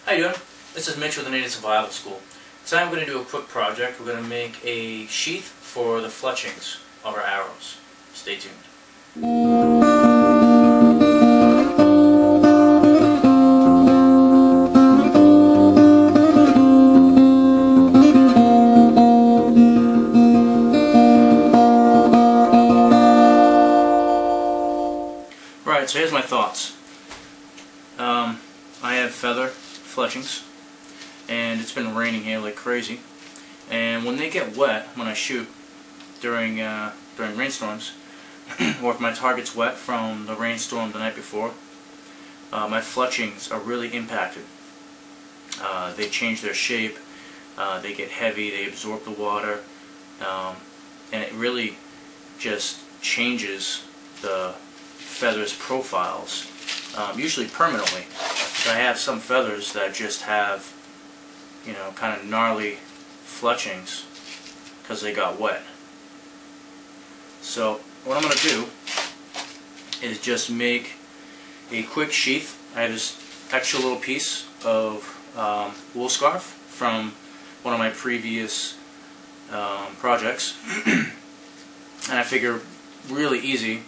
How you doing? This is Mitch with the Native Survival School. Today I'm going to do a quick project. We're going to make a sheath for the fletchings of our arrows. Stay tuned. Right, so here's my thoughts. I have feather fletchings, and it's been raining here like crazy. And when they get wet, when I shoot during rainstorms, or if my target's wet from the rainstorm the night before, my fletchings are really impacted. They change their shape, they get heavy, they absorb the water, and it really just changes the feathers' profiles, usually permanently. So I have some feathers that just have, you know, kind of gnarly fletchings because they got wet. So what I'm going to do is just make a quick sheath. I have this extra little piece of wool scarf from one of my previous projects, and I figure really easy.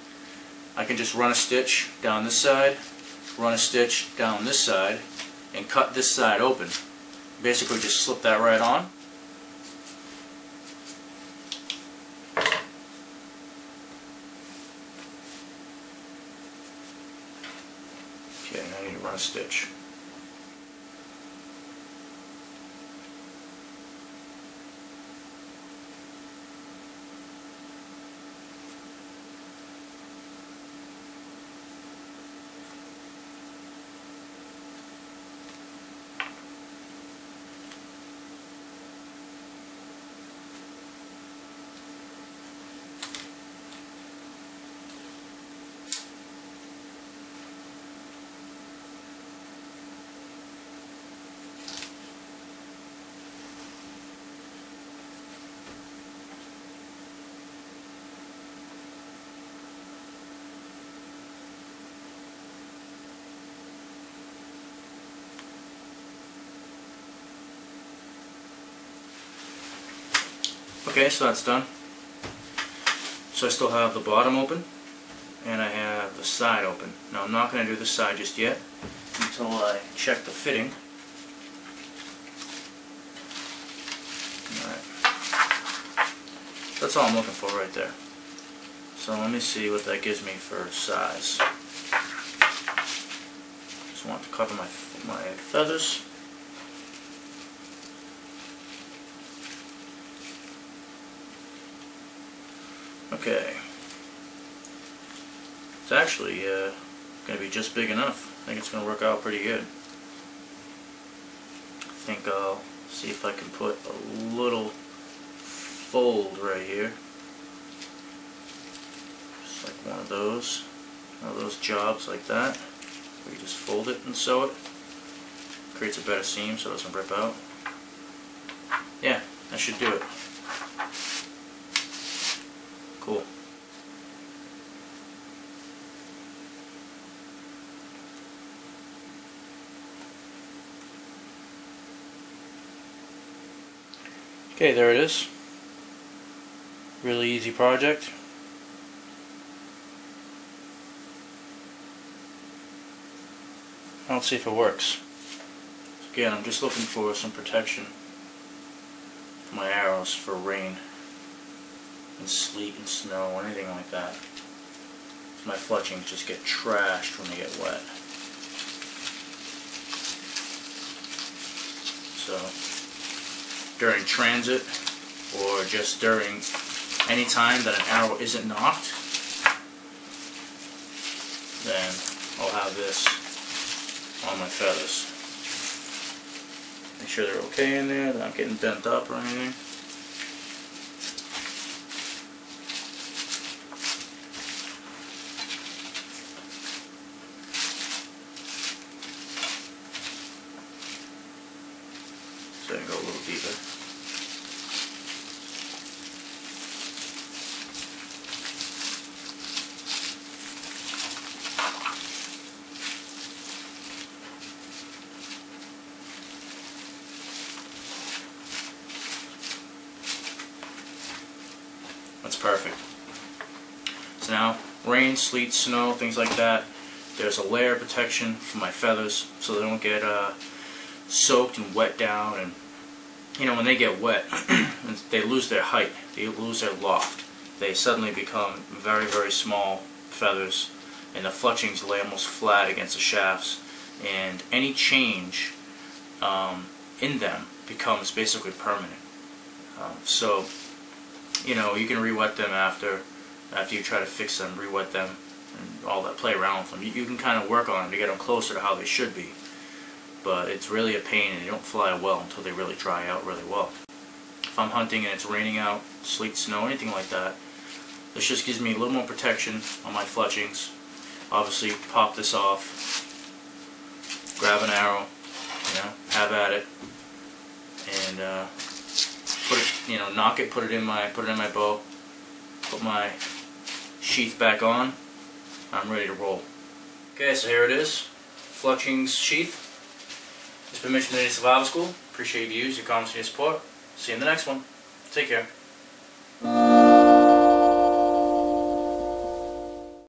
I can just run a stitch down this side, run a stitch down this side, and cut this side open. Basically just slip that right on. Okay, now I need to run a stitch. Okay, so that's done. So I still have the bottom open, and I have the side open. Now I'm not going to do the side just yet until I check the fitting. Alright. That's all I'm looking for right there. So let me see what that gives me for size. Just want to cover my feathers. Okay, it's actually going to be just big enough. I think it's going to work out pretty good. I think I'll see if I can put a little fold right here. Just like one of those jobs like that, where you just fold it and sew it. Creates a better seam so it doesn't rip out. Yeah, that should do it. Cool. Okay, there it is. Really easy project. I'll see if it works. Again, I'm just looking for some protection for my arrows for rain and sleet and snow or anything like that. So my fletchings just get trashed when they get wet. So during transit, or just during any time that an arrow isn't knocked, then I'll have this on my feathers. Make sure they're okay in there, they're not getting bent up or anything. So I can go a little deeper. perfect. So now, rain, sleet, snow, things like that, there's a layer of protection for my feathers so they don't get soaked and wet down. And you know, when they get wet, they lose their height, they lose their loft. They suddenly become very, very small feathers, and the fletchings lay almost flat against the shafts, and any change in them becomes basically permanent. So, you know, you can re-wet them after you try to fix them, re-wet them, and all that, play around with them. You can kind of work on them to get them closer to how they should be, but it's really a pain, and they don't fly well until they really dry out really well. If I'm hunting and it's raining out, sleet, snow, anything like that, this just gives me a little more protection on my fletchings. Obviously, pop this off, grab an arrow, you know, have at it, and put it, you know, knock it, put it in my bow, put my sheath back on. I'm ready to roll. Okay, so here it is, Fletchings sheath. It's been mentioned in the Native Survival School. Appreciate your views, your comments, and your support. See you in the next one. Take care.